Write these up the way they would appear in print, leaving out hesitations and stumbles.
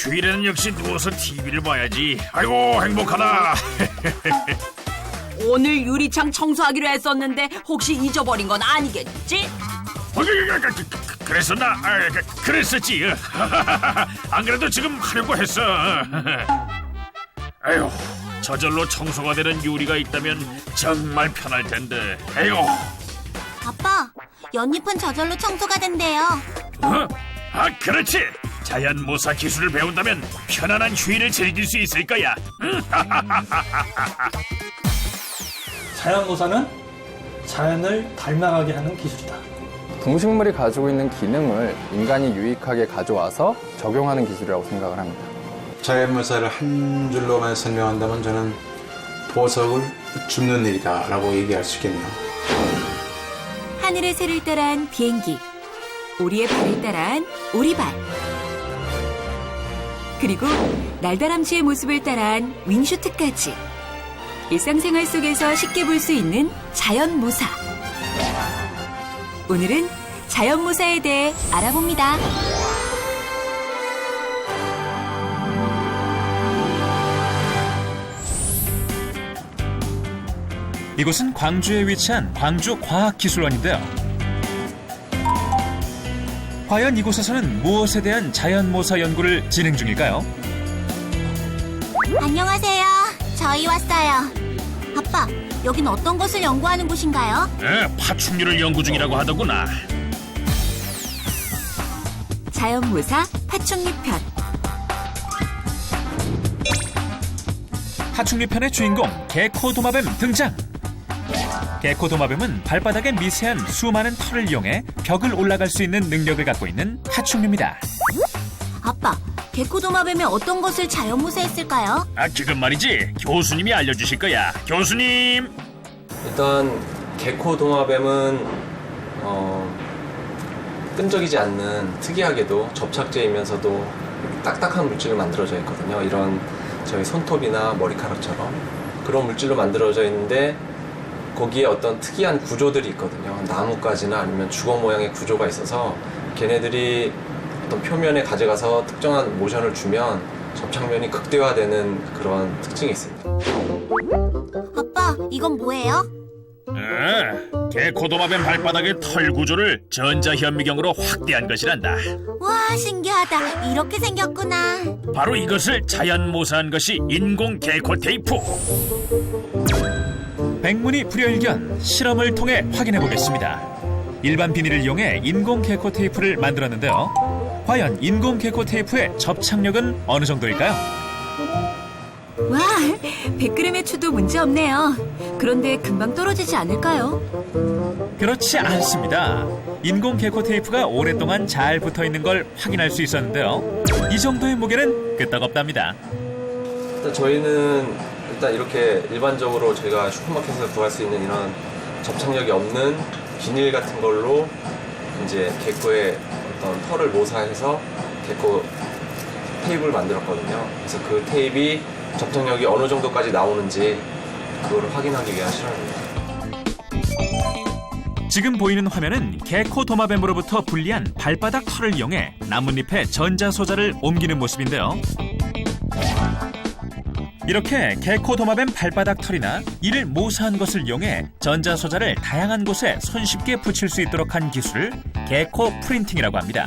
휴일에는 역시 누워서 TV를 봐야지. 아이고 행복하다. 오늘 유리창 청소하기로 했었는데 혹시 잊어버린 건 아니겠지? 그랬었나? 그랬었지. 안 그래도 지금 하려고 했어. 아휴, 저절로 청소가 되는 유리가 있다면 정말 편할 텐데. 아이고. 아빠, 연잎은 저절로 청소가 된대요. 어? 아, 그렇지. 자연모사 기술을 배운다면 편안한 휴일을 즐길 수 있을 거야. 자연모사는 자연을 닮아가게 하는 기술이다. 동식물이 가지고 있는 기능을 인간이 유익하게 가져와서 적용하는 기술이라고 생각을 합니다. 자연모사를 한 줄로만 설명한다면 저는 보석을 줍는 일이다라고 얘기할 수 있겠네요. 하늘의 새를 따라한 비행기, 오리의 발을 따라한 오리발, 그리고 날다람쥐의 모습을 따라한 윙슈트까지 일상생활 속에서 쉽게 볼 수 있는 자연모사. 오늘은 자연모사에 대해 알아봅니다. 이곳은 광주에 위치한 광주과학기술원인데요. 과연 이곳에서는 무엇에 대한 자연모사 연구를 진행 중일까요? 안녕하세요. 저희 왔어요. 아빠, 여긴 어떤 것을 연구하는 곳인가요? 파충류를 연구 중이라고 하더구나. 자연모사 파충류편. 파충류편의 주인공 개코도마뱀 등장! 개코도마뱀은 발바닥에 미세한 수많은 털을 이용해 벽을 올라갈 수 있는 능력을 갖고 있는 파충류입니다. 아빠, 개코도마뱀이 어떤 것을 자연모사했을까요? 그건 말이지. 교수님이 알려주실 거야. 교수님. 일단 개코도마뱀은 끈적이지 않는 특이하게도 접착제이면서도 딱딱한 물질로 만들어져 있거든요. 이런 저희 손톱이나 머리카락처럼 그런 물질로 만들어져 있는데 거기에 어떤 특이한 구조들이 있거든요. 나뭇가지나 아니면 주걱 모양의 구조가 있어서 걔네들이 어떤 표면에 가져가서 특정한 모션을 주면 접착면이 극대화되는 그런 특징이 있습니다. 아빠, 이건 뭐예요? 개코도마뱀 발바닥의 털 구조를 전자현미경으로 확대한 것이란다. 와, 신기하다. 이렇게 생겼구나. 바로 이것을 자연모사한 것이 인공 개코 테이프. 백문이 불여일견, 실험을 통해 확인해 보겠습니다. 일반 비닐을 이용해 인공 개코 테이프를 만들었는데요. 과연 인공 개코 테이프의 접착력은 어느 정도일까요? 와, 100g의 추도 문제 없네요. 그런데 금방 떨어지지 않을까요? 그렇지 않습니다. 인공 개코 테이프가 오랫동안 잘 붙어있는 걸 확인할 수 있었는데요. 이 정도의 무게는 끄떡없답니다. 일단 저희는 이렇게 일반적으로 저희가 슈퍼마켓에서 구할 수 있는 이런 접착력이 없는 비닐 같은 걸로 이제 개코의 어떤 털을 모사해서 개코 테이프를 만들었거든요. 그래서 그 테이프이 접착력이 어느 정도까지 나오는지 그거를 확인하기 위한 실험입니다. 지금 보이는 화면은 개코도마뱀으로부터 분리한 발바닥 털을 이용해 나뭇잎에 전자소자를 옮기는 모습인데요. 이렇게 개코도마뱀 발바닥 털이나 이를 모사한 것을 이용해 전자소자를 다양한 곳에 손쉽게 붙일 수 있도록 한 기술을 개코 프린팅이라고 합니다.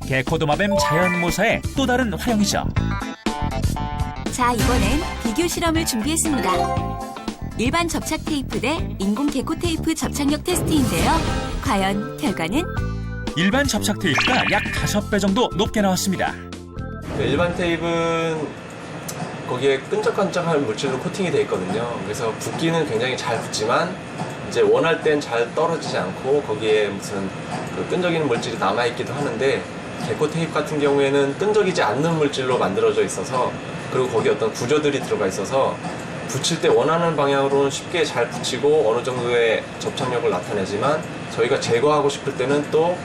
개코도마뱀 자연모사의 또 다른 활용이죠. 자, 이번엔 비교 실험을 준비했습니다. 일반 접착 테이프 대 인공 개코 테이프 접착력 테스트인데요. 과연 결과는? 일반 접착 테이프가 약 5배 정도 높게 나왔습니다. 일반 테이프는 거기에 끈적끈적한 물질로 코팅이 되어 있거든요. 그래서 붓기는 굉장히 잘 붙지만 이제 원할 땐 잘 떨어지지 않고 거기에 무슨 그 끈적이는 물질이 남아있기도 하는데 개코 테이프 같은 경우에는 끈적이지 않는 물질로 만들어져 있어서 그리고 거기에 어떤 구조들이 들어가 있어서 붙일 때 원하는 방향으로는 쉽게 잘 붙이고 어느 정도의 접착력을 나타내지만 저희가 제거하고 싶을 때는 또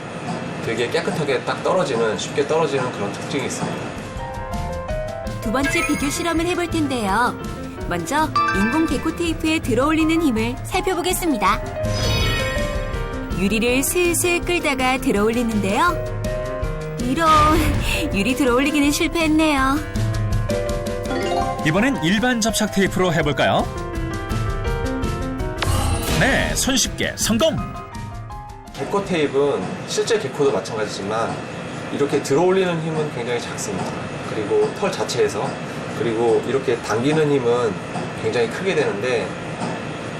되게 깨끗하게 딱 떨어지는, 쉽게 떨어지는 그런 특징이 있습니다. 두 번째 비교 실험을 해볼 텐데요. 먼저 인공 개코 테이프에 들어올리는 힘을 살펴보겠습니다. 유리를 슬슬 끌다가 들어올리는데요. 이런, 유리 들어올리기는 실패했네요. 이번엔 일반 접착 테이프로 해볼까요? 네, 손쉽게 성공! 개코 테이프는 실제 개코도 마찬가지지만 이렇게 들어올리는 힘은 굉장히 작습니다. 그리고 털 자체에서, 그리고 이렇게 당기는 힘은 굉장히 크게 되는데,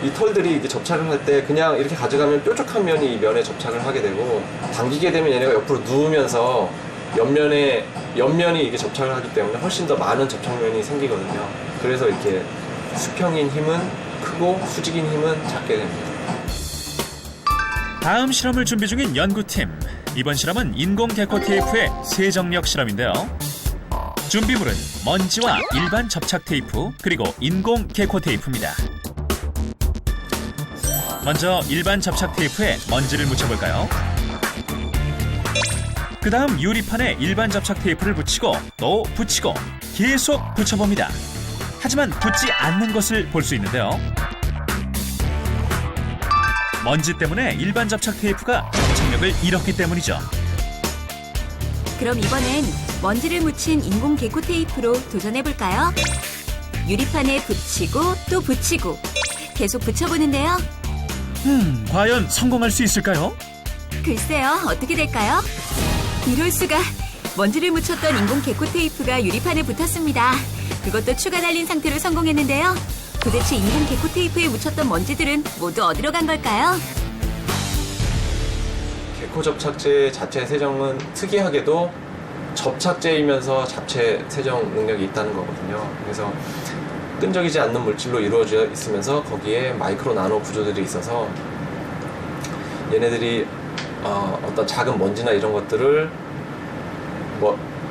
이 털들이 이제 접착을 할 때 그냥 이렇게 가져가면 뾰족한 면이 이 면에 접착을 하게 되고, 당기게 되면 얘네가 옆으로 누우면서 옆면이 이게 접착을 하기 때문에 훨씬 더 많은 접착면이 생기거든요. 그래서 이렇게 수평인 힘은 크고 수직인 힘은 작게 됩니다. 다음 실험을 준비 중인 연구팀. 이번 실험은 인공 개코 테이프의 세정력 실험인데요. 준비물은 먼지와 일반 접착 테이프, 그리고 인공 개코 테이프입니다. 먼저 일반 접착 테이프에 먼지를 묻혀볼까요? 그 다음 유리판에 일반 접착 테이프를 붙이고 또 붙이고 계속 붙여봅니다. 하지만 붙지 않는 것을 볼 수 있는데요. 먼지 때문에 일반 접착 테이프가 접착력을 잃었기 때문이죠. 그럼 이번엔 먼지를 묻힌 인공 개코 테이프로 도전해볼까요? 유리판에 붙이고 또 붙이고 계속 붙여보는데요. 과연 성공할 수 있을까요? 글쎄요, 어떻게 될까요? 이럴 수가. 먼지를 묻혔던 인공 개코 테이프가 유리판에 붙었습니다. 그것도 추가 달린 상태로 성공했는데요. 도대체 인공 개코 테이프에 묻혔던 먼지들은 모두 어디로 간 걸까요? 개코 접착제 자체 세정은 특이하게도 접착제이면서 잡체 세정 능력이 있다는 거거든요. 그래서 끈적이지 않는 물질로 이루어져 있으면서 거기에 마이크로 나노 구조들이 있어서 얘네들이 어떤 작은 먼지나 이런 것들을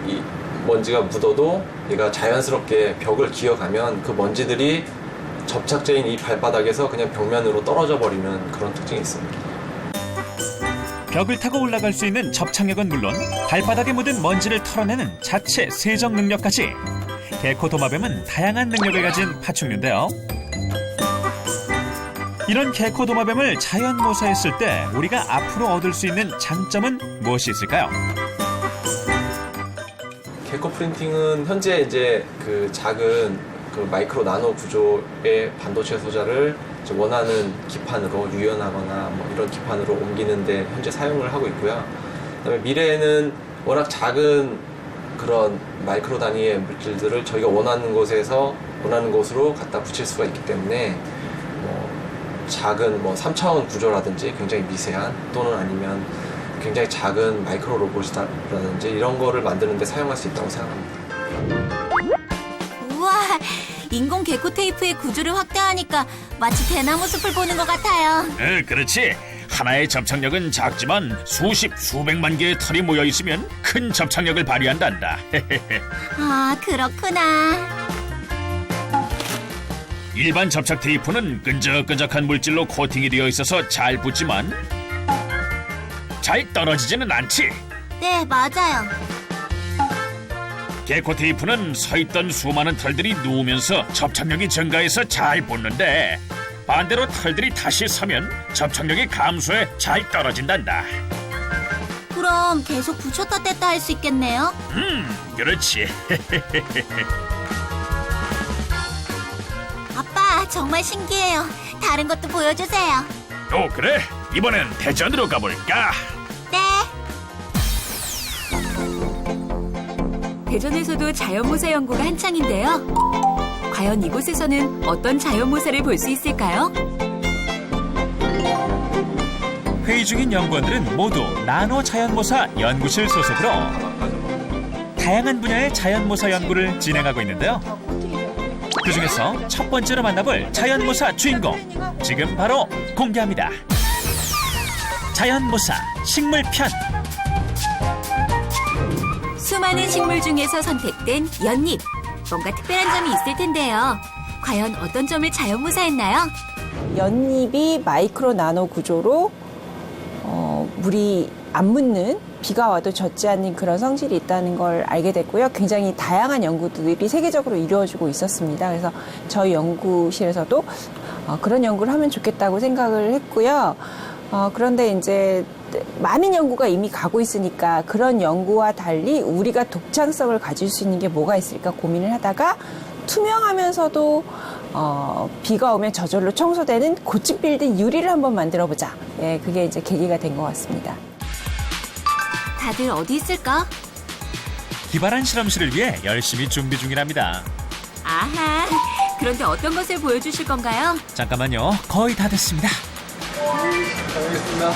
이 먼지가 묻어도 얘가 자연스럽게 벽을 기어가면 그 먼지들이 접착제인 이 발바닥에서 그냥 벽면으로 떨어져 버리는 그런 특징이 있습니다. 벽을 타고 올라갈 수 있는 접착력은 물론 발바닥에 묻은 먼지를 털어내는 자체 세정 능력까지. 개코 도마뱀은 다양한 능력을 가진 파충류인데요. 이런 개코 도마뱀을 자연 모사했을 때 우리가 앞으로 얻을 수 있는 장점은 무엇이 있을까요? 개코 프린팅은 현재 이제 그 작은 그 마이크로 나노 구조의 반도체 소자를 원하는 기판으로 유연하거나 뭐 이런 기판으로 옮기는데 현재 사용을 하고 있고요. 그다음에 미래에는 워낙 작은 그런 마이크로 단위의 물질들을 저희가 원하는 곳에서 원하는 곳으로 갖다 붙일 수가 있기 때문에 작은 3차원 구조라든지 굉장히 미세한 또는 아니면 굉장히 작은 마이크로 로봇이라든지 이런 거를 만드는 데 사용할 수 있다고 생각합니다. 우와, 인공 개코 테이프의 구조를 확대하니까 마치 대나무 숲을 보는 것 같아요. 그렇지. 하나의 접착력은 작지만 수십, 수백만 개의 털이 모여 있으면 큰 접착력을 발휘한단다. 아, 그렇구나. 일반 접착 테이프는 끈적끈적한 물질로 코팅이 되어 있어서 잘 붙지만 잘 떨어지지는 않지. 네, 맞아요. 개코 테이프는 서있던 수많은 털들이 누우면서 접착력이 증가해서 잘 붙는데 반대로 털들이 다시 서면 접착력이 감소해 잘 떨어진단다. 그럼 계속 붙였다 뗐다 할 수 있겠네요. 그렇지. 아빠, 정말 신기해요. 다른 것도 보여주세요. 그래? 이번엔 대전으로 가볼까? 네. 대전에서도 자연모사 연구가 한창인데요. 과연 이곳에서는 어떤 자연모사를 볼 수 있을까요? 회의 중인 연구원들은 모두 나노 자연모사 연구실 소속으로 다양한 분야의 자연모사 연구를 진행하고 있는데요. 그중에서 첫 번째로 만나볼 자연모사 주인공, 지금 바로 공개합니다. 자연모사 식물편. 수많은 식물 중에서 선택된 연잎. 뭔가 특별한 점이 있을 텐데요. 과연 어떤 점을 자연모사했나요? 연잎이 마이크로 나노 구조로 물이 안 묻는, 비가 와도 젖지 않는 그런 성질이 있다는 걸 알게 됐고요. 굉장히 다양한 연구들이 세계적으로 이루어지고 있었습니다. 그래서 저희 연구실에서도 그런 연구를 하면 좋겠다고 생각을 했고요. 그런데 이제 많은 연구가 이미 가고 있으니까 그런 연구와 달리 우리가 독창성을 가질 수 있는 게 뭐가 있을까 고민을 하다가 투명하면서도 비가 오면 저절로 청소되는 고집 빌딩 유리를 한번 만들어 보자. 예, 그게 이제 계기가 된 것 같습니다. 다들 어디 있을까? 기발한 실험실을 위해 열심히 준비 중이랍니다. 아하, 그런데 어떤 것을 보여주실 건가요? 잠깐만요. 거의 다 됐습니다. 알겠습니다.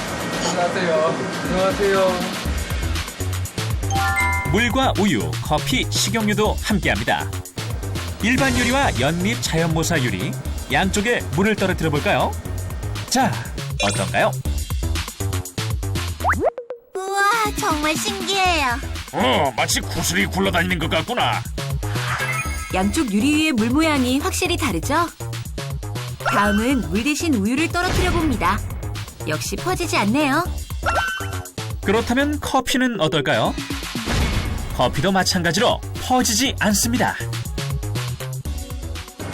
안녕하세요. 안녕하세요. 물과 우유, 커피, 식용유도 함께합니다. 일반 유리와 연립 자연모사 유리 양쪽에 물을 떨어뜨려 볼까요? 자, 어떤가요? 우와, 정말 신기해요. 마치 구슬이 굴러다니는 것 같구나. 양쪽 유리 위의 물 모양이 확실히 다르죠? 다음은 물 대신 우유를 떨어뜨려 봅니다. 역시 퍼지지 않네요. 그렇다면 커피는 어떨까요? 커피도 마찬가지로 퍼지지 않습니다.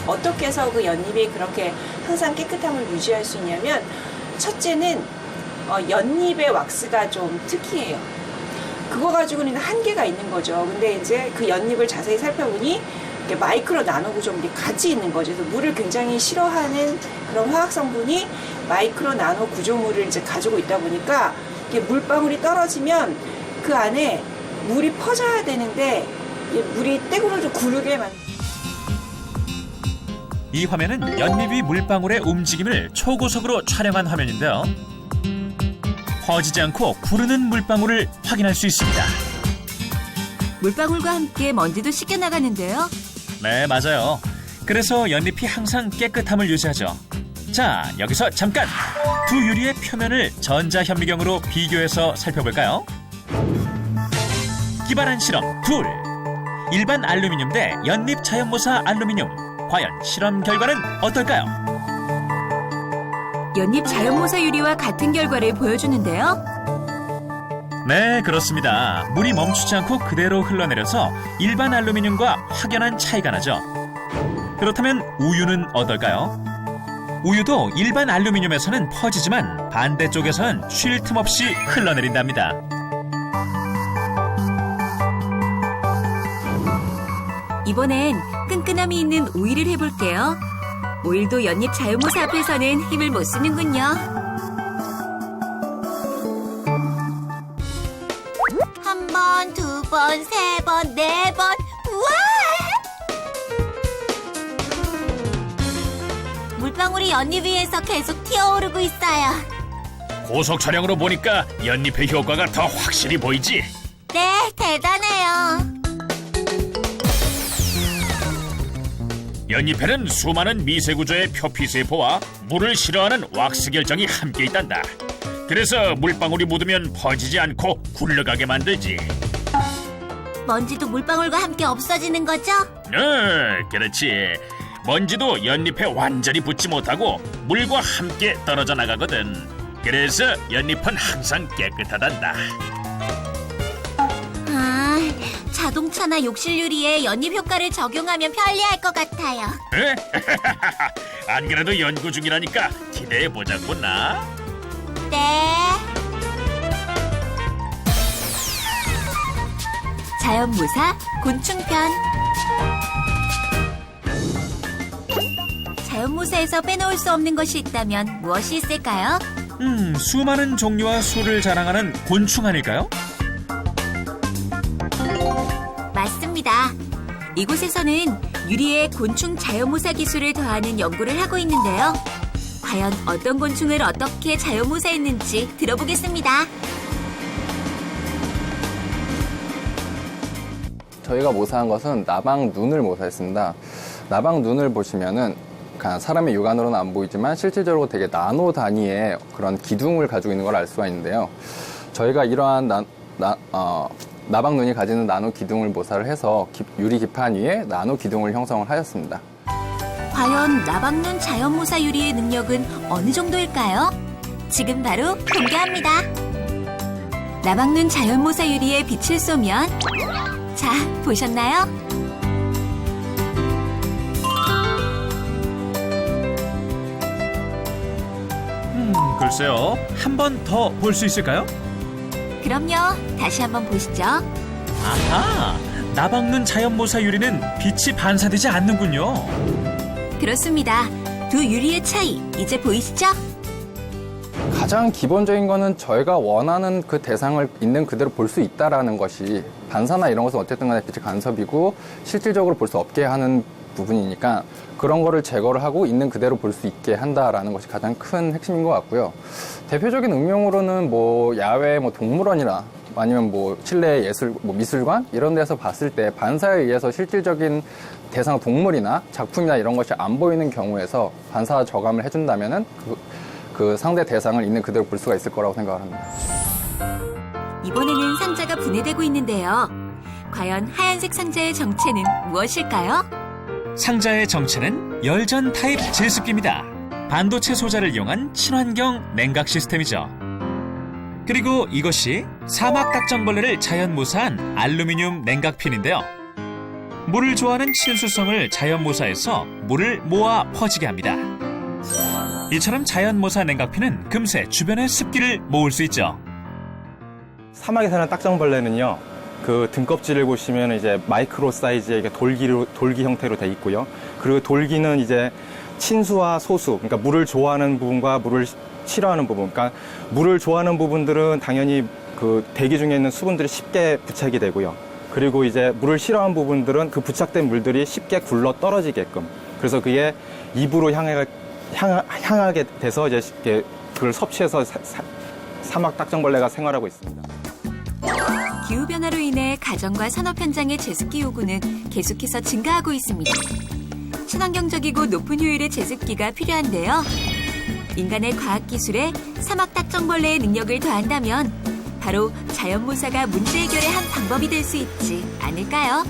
어떻게 해서 그 연잎이 그렇게 항상 깨끗함을 유지할 수 있냐면 첫째는 연잎의 왁스가 좀 특이해요. 그거 가지고는 한계가 있는 거죠. 근데 이제 그 연잎을 자세히 살펴보니 이렇게 마이크로 나노 구조물이 같이 있는 거죠. 그래서 물을 굉장히 싫어하는 그런 화학 성분이 마이크로 나노 구조물을 이제 가지고 있다 보니까 이게 물방울이 떨어지면 그 안에 물이 퍼져야 되는데 물이 떼구르르 구르게 이 화면은 연잎이 물방울의 움직임을 초고속으로 촬영한 화면인데요. 퍼지지 않고 구르는 물방울을 확인할 수 있습니다. 물방울과 함께 먼지도 씻겨 나가는데요. 네, 맞아요. 그래서 연잎이 항상 깨끗함을 유지하죠. 자, 여기서 잠깐! 두 유리의 표면을 전자현미경으로 비교해서 살펴볼까요? 기발한 실험 둘! 일반 알루미늄 대 연립 자연모사 알루미늄. 과연 실험 결과는 어떨까요? 연잎 자연모사 유리와 같은 결과를 보여주는데요. 네, 그렇습니다. 물이 멈추지 않고 그대로 흘러내려서 일반 알루미늄과 확연한 차이가 나죠. 그렇다면 우유는 어떨까요? 우유도 일반 알루미늄에서는 퍼지지만 반대쪽에서는 쉴 틈 없이 흘러내린답니다. 이번엔 끈끈함이 있는 오일을 해볼게요. 오일도 연잎 자연모사 앞에서는 힘을 못 쓰는군요. 한 번, 두 번, 세 번, 네 번. 우와! 물방울이 연잎 위에서 계속 튀어오르고 있어요. 고속 촬영으로 보니까 연잎의 효과가 더 확실히 보이지. 네, 대단해요. 연잎에는 수많은 미세구조의 표피세포와 물을 싫어하는 왁스 결정이 함께 있단다. 그래서 물방울이 묻으면 퍼지지 않고 굴러가게 만들지. 먼지도 물방울과 함께 없어지는 거죠? 그렇지. 먼지도 연잎에 완전히 붙지 못하고 물과 함께 떨어져 나가거든. 그래서 연잎은 항상 깨끗하단다. 아, 자동차나 욕실 유리에 연잎 효과를 적용하면 편리할 것 같아요. 안 그래도 연구 중이라니까 기대해보자꾸나. 네. 자연모사 곤충편. 자연모사에서 빼놓을 수 없는 것이 있다면 무엇이 있을까요? 수많은 종류와 수를 자랑하는 곤충 아닐까요? 맞습니다. 이곳에서는 유리에 곤충 자연모사 기술을 더하는 연구를 하고 있는데요. 과연 어떤 곤충을 어떻게 자연모사했는지 들어보겠습니다. 저희가 모사한 것은 나방 눈을 모사했습니다. 나방 눈을 보시면은 사람의 육안으로는 안 보이지만 실질적으로 되게 나노 단위의 그런 기둥을 가지고 있는 걸 알 수가 있는데요. 저희가 이러한 나방 눈이 가지는 나노 기둥을 모사를 해서 유리 기판 위에 나노 기둥을 형성을 하였습니다. 과연 나방눈 자연모사 유리의 능력은 어느 정도일까요? 지금 바로 공개합니다. 나방눈 자연모사 유리에 빛을 쏘면 자, 보셨나요? 글쎄요, 한 번 더 볼 수 있을까요? 그럼요. 다시 한번 보시죠. 아하, 나방눈 자연모사 유리는 빛이 반사되지 않는군요. 그렇습니다. 두 유리의 차이 이제 보이시죠? 가장 기본적인 거는 저희가 원하는 그 대상을 있는 그대로 볼 수 있다라는 것이 반사나 이런 것은 어쨌든 간에 빛의 간섭이고 실질적으로 볼 수 없게 하는 부분이니까 그런 거를 제거를 하고 있는 그대로 볼 수 있게 한다라는 것이 가장 큰 핵심인 것 같고요. 대표적인 응용으로는 뭐 야외 뭐 동물원이나 아니면 뭐 실내 예술 뭐 미술관 이런 데서 봤을 때 반사에 의해서 실질적인 대상 동물이나 작품이나 이런 것이 안 보이는 경우에서 반사 저감을 해준다면은 그 상대 대상을 있는 그대로 볼 수가 있을 거라고 생각을 합니다. 이번에는 상자가 분해되고 있는데요. 과연 하얀색 상자의 정체는 무엇일까요? 상자의 정체는 열전 타입 제습기입니다. 반도체 소자를 이용한 친환경 냉각 시스템이죠. 그리고 이것이 사막 딱정벌레를 자연 모사한 알루미늄 냉각핀인데요. 물을 좋아하는 친수성을 자연 모사해서 물을 모아 퍼지게 합니다. 이처럼 자연 모사 냉각핀은 금세 주변의 습기를 모을 수 있죠. 사막에 사는 딱정벌레는요, 그 등껍질을 보시면 이제 마이크로 사이즈의 돌기 형태로 돼 있고요. 그리고 돌기는 이제 친수와 소수, 그러니까 물을 좋아하는 부분과 물을 싫어하는 부분, 그러니까 물을 좋아하는 부분들은 당연히 그 대기 중에 있는 수분들이 쉽게 부착이 되고요. 그리고 이제 물을 싫어하는 부분들은 그 부착된 물들이 쉽게 굴러 떨어지게끔. 그래서 그게 입으로 향하게 돼서 이제 그걸 섭취해서 사막 딱정벌레가 생활하고 있습니다. 기후변화로 인해 가정과 산업 현장의 제습기 요구는 계속해서 증가하고 있습니다. 친환경적이고 높은 효율의 제습기가 필요한데요. 인간의 과학기술에 사막 딱정벌레의 능력을 더한다면 바로 자연모사가 문제 해결의 한 방법이 될 수 있지 않을까요?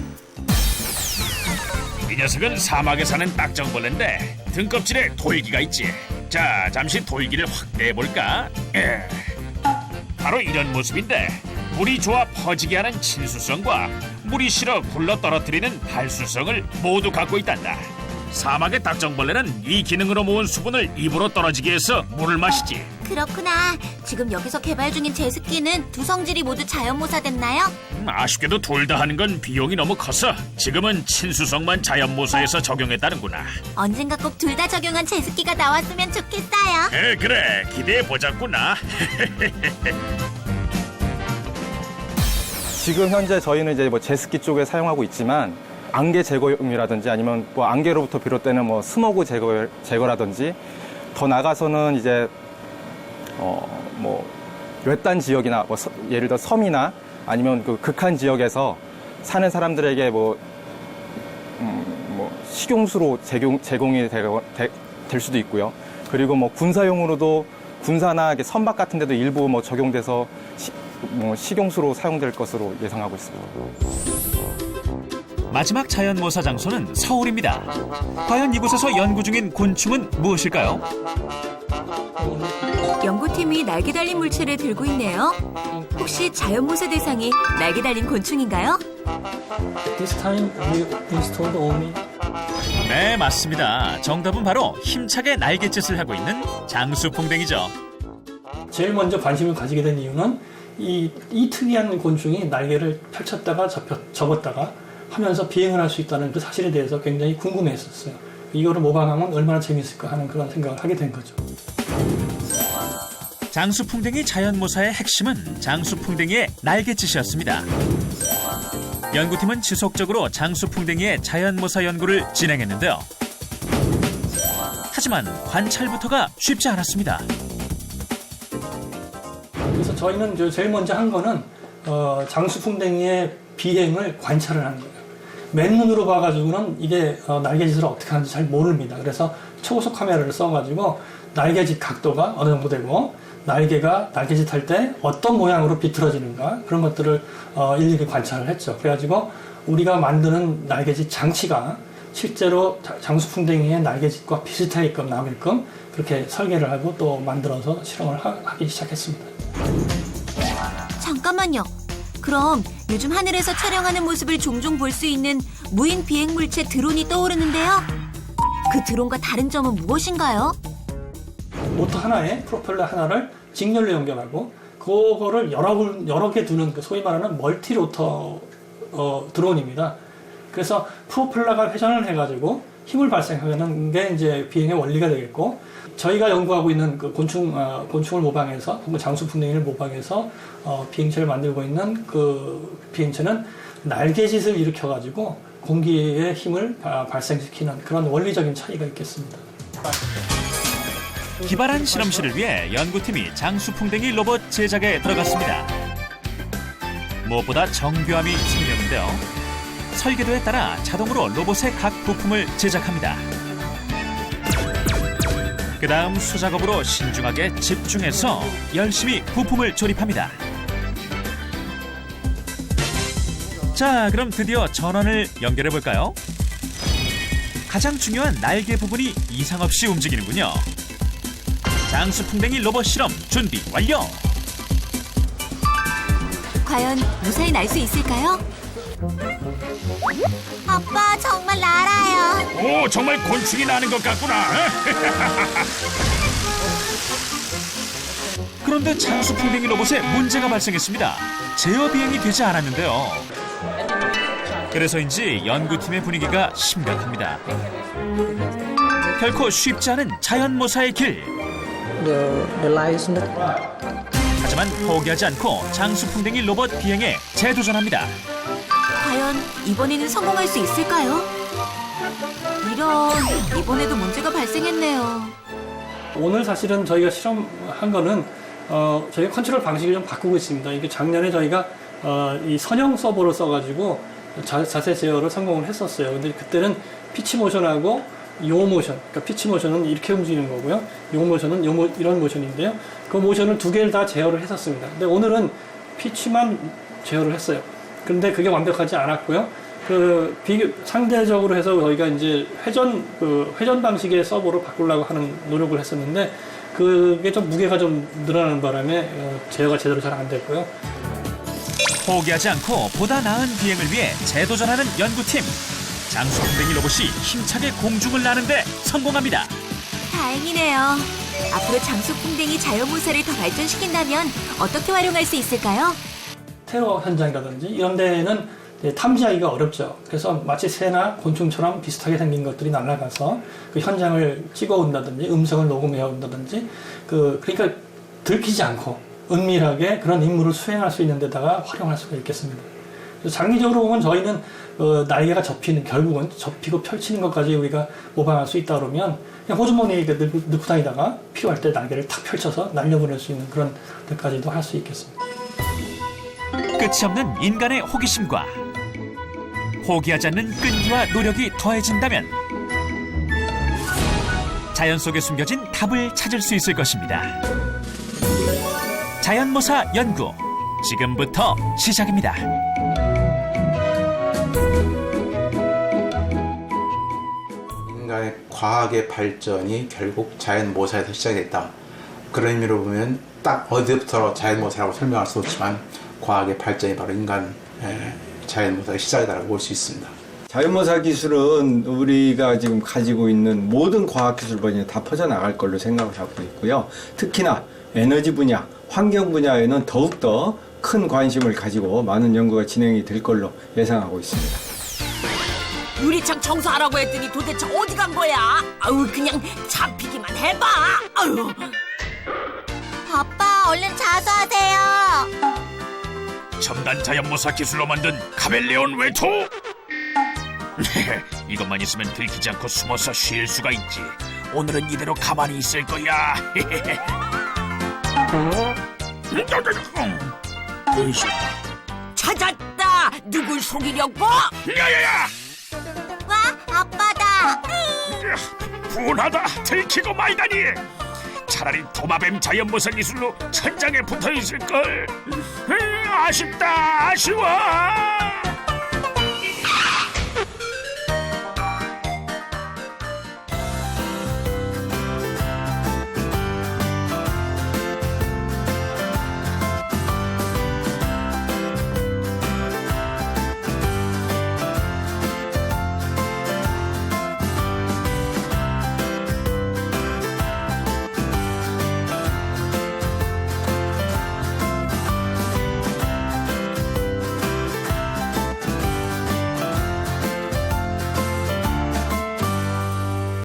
이 녀석은 사막에 사는 딱정벌레인데 등껍질에 돌기가 있지. 자, 잠시 돌기를 확대해볼까? 바로 이런 모습인데 물이 좋아 퍼지게 하는 친수성과 물이 싫어 굴러 떨어뜨리는 발수성을 모두 갖고 있단다. 사막의 딱정벌레는 이 기능으로 모은 수분을 입으로 떨어지게 해서 물을 마시지. 그렇구나. 지금 여기서 개발 중인 제습기는 두 성질이 모두 자연모사됐나요? 아쉽게도 둘 다 하는 건 비용이 너무 커서 지금은 친수성만 자연모사해서 적용했다는구나. 언젠가 꼭 둘 다 적용한 제습기가 나왔으면 좋겠어요. 그래, 기대해보자꾸나. 지금 현재 저희는 이제 뭐 제습기 쪽에 사용하고 있지만 안개 제거용이라든지 아니면 뭐 안개로부터 비롯되는 뭐 스모그 제거라든지 더 나가서는 이제 뭐 외딴 지역이나 뭐 예를 들어 섬이나 아니면 그 극한 지역에서 사는 사람들에게 뭐 식용수로 제공이 될 수도 있고요. 그리고 뭐 군사용으로도 군사나 선박 같은 데도 일부 뭐 적용돼서 식용수로 사용될 것으로 예상하고 있습니다. 마지막 자연모사 장소는 서울입니다. 과연 이곳에서 연구 중인 곤충은 무엇일까요? 연구팀이 날개 달린 물체를 들고 있네요. 혹시 자연모사 대상이 날개 달린 곤충인가요? This time we installed only. 네, 맞습니다. 정답은 바로 힘차게 날갯짓을 하고 있는 장수풍뎅이죠. 제일 먼저 관심을 가지게 된 이유는 이 특이한 곤충이 날개를 펼쳤다가 접었다가 하면서 비행을 할 수 있다는 그 사실에 대해서 굉장히 궁금했었어요. 이거를 모방하면 얼마나 재밌을까 하는 그런 생각을 하게 된 거죠. 장수풍뎅이 자연모사의 핵심은 장수풍뎅이의 날갯짓이었습니다. 연구팀은 지속적으로 장수풍뎅이의 자연모사 연구를 진행했는데요. 하지만 관찰부터가 쉽지 않았습니다. 그래서 저희는 제일 먼저 한 거는 장수풍뎅이의 비행을 관찰을 하는 거예요. 맨눈으로 봐가지고는 이게 날개짓을 어떻게 하는지 잘 모릅니다. 그래서 초고속 카메라를 써가지고 날개짓 각도가 어느 정도 되고 날개가 날개짓 할 때 어떤 모양으로 비틀어지는가 그런 것들을 일일이 관찰을 했죠. 그래가지고 우리가 만드는 날개짓 장치가 실제로 장수풍뎅이의 날개짓과 비슷하게끔 나게끔 그렇게 설계를 하고 또 만들어서 실험을 하기 시작했습니다. 잠깐만요. 그럼 요즘 하늘에서 촬영하는 모습을 종종 볼 수 있는 무인 비행 물체 드론이 떠오르는데요. 그 드론과 다른 점은 무엇인가요? 모터 하나에 프로펠러 하나를 직렬로 연결하고 그거를 여러 개 두는 그 소위 말하는 멀티로터 드론입니다. 그래서 프로펠러가 회전을 해가지고 힘을 발생하는 게 이제 비행의 원리가 되겠고, 저희가 연구하고 있는 그 곤충을 모방해서 혹은 장수풍뎅이를 모방해서 비행체를 만들고 있는 그 비행체는 날개짓을 일으켜가지고 공기의 힘을 발생시키는 그런 원리적인 차이가 있겠습니다. 기발한 실험실을 위해 연구팀이 장수풍뎅이 로봇 제작에 들어갔습니다. 무엇보다 정교함이 중요한데요. 설계도에 따라 자동으로 로봇의 각 부품을 제작합니다. 그 다음 수작업으로 신중하게 집중해서 열심히 부품을 조립합니다. 자, 그럼 드디어 전원을 연결해 볼까요? 가장 중요한 날개 부분이 이상 없이 움직이는군요. 장수풍뎅이 로봇 실험 준비 완료! 과연 무사히 날 수 있을까요? 아빠 정말 날아요. 오, 정말 곤충이 나는 것 같구나. 그런데 장수풍뎅이 로봇에 문제가 발생했습니다. 제어 비행이 되지 않았는데요. 그래서인지 연구팀의 분위기가 심각합니다. 결코 쉽지 않은 자연모사의 길. 하지만 포기하지 않고 장수풍뎅이 로봇 비행에 재도전합니다. 과연 이번에는 성공할 수 있을까요? 이번에도 문제가 발생했네요. 오늘 사실은 저희가 실험한 거는 저희가 컨트롤 방식을 좀 바꾸고 있습니다. 이게 작년에 저희가 이 선형 서버를 써가지고 자세 제어를 성공을 했었어요. 근데 그때는 피치 모션하고 요 모션, 그러니까 피치 모션은 이렇게 움직이는 거고요. 요 모션은 이런 모션인데요. 그 모션을 두 개를 다 제어를 했었습니다. 근데 오늘은 피치만 제어를 했어요. 그런데 그게 완벽하지 않았고요. 상대적으로 해서 저희가 이제 회전 방식의 서버로 바꾸려고 하는 노력을 했었는데, 그게 좀 무게가 좀 늘어나는 바람에 제어가 제대로 잘 안 됐고요. 포기하지 않고 보다 나은 비행을 위해 재도전하는 연구팀. 장수풍뎅이 로봇이 힘차게 공중을 나는데 성공합니다. 다행이네요. 앞으로 장수풍뎅이 자연모사를 더 발전시킨다면 어떻게 활용할 수 있을까요? 테러 현장이라든지 이런 데는 탐지하기가 어렵죠. 그래서 마치 새나 곤충처럼 비슷하게 생긴 것들이 날아가서 그 현장을 찍어온다든지 음성을 녹음해 온다든지 그러니까 들키지 않고 은밀하게 그런 임무를 수행할 수 있는 데다가 활용할 수가 있겠습니다. 그래서 장기적으로 보면 저희는 날개가 결국은 접히고 펼치는 것까지 우리가 모방할 수 있다 그러면 그냥 호주머니에 넣고 다니다가 필요할 때 날개를 탁 펼쳐서 날려보낼 수 있는 그런 데까지도 할 수 있겠습니다. 끝이 없는 인간의 호기심과 포기하지 않는 끈기와 노력이 더해진다면 자연 속에 숨겨진 답을 찾을 수 있을 것입니다. 자연모사 연구 지금부터 시작입니다. 인간의 과학의 발전이 결국 자연모사에서 시작됐다. 그런 의미로 보면 딱 어디부터 자연모사라고 설명할 수 없지만 과학의 발전이 바로 인간 자연모사의 시작이라고 볼 수 있습니다. 자연모사 기술은 우리가 지금 가지고 있는 모든 과학기술 분야에 다 퍼져나갈 걸로 생각을 하고 있고요. 특히나 에너지 분야, 환경 분야에는 더욱더 큰 관심을 가지고 많은 연구가 진행이 될 걸로 예상하고 있습니다. 유리창 청소하라고 했더니 도대체 어디 간 거야? 아우, 그냥 잡히기만 해봐. 아유. 아빠 얼른 자수하세요. 첨단 자연모사 기술로 만든 카멜레온 외투. 이것만 있으면 들키지 않고 숨어서 쉴 수가 있지. 오늘은 이대로 가만히 있을 거야. 찾았다. 누굴 속이려고? 야야야! 와, 아빠다. 분하다. 들키고 말다니. 차라리 도마뱀 자연모사 기술로 천장에 붙어 있을 걸. 아쉽다. 아쉬워.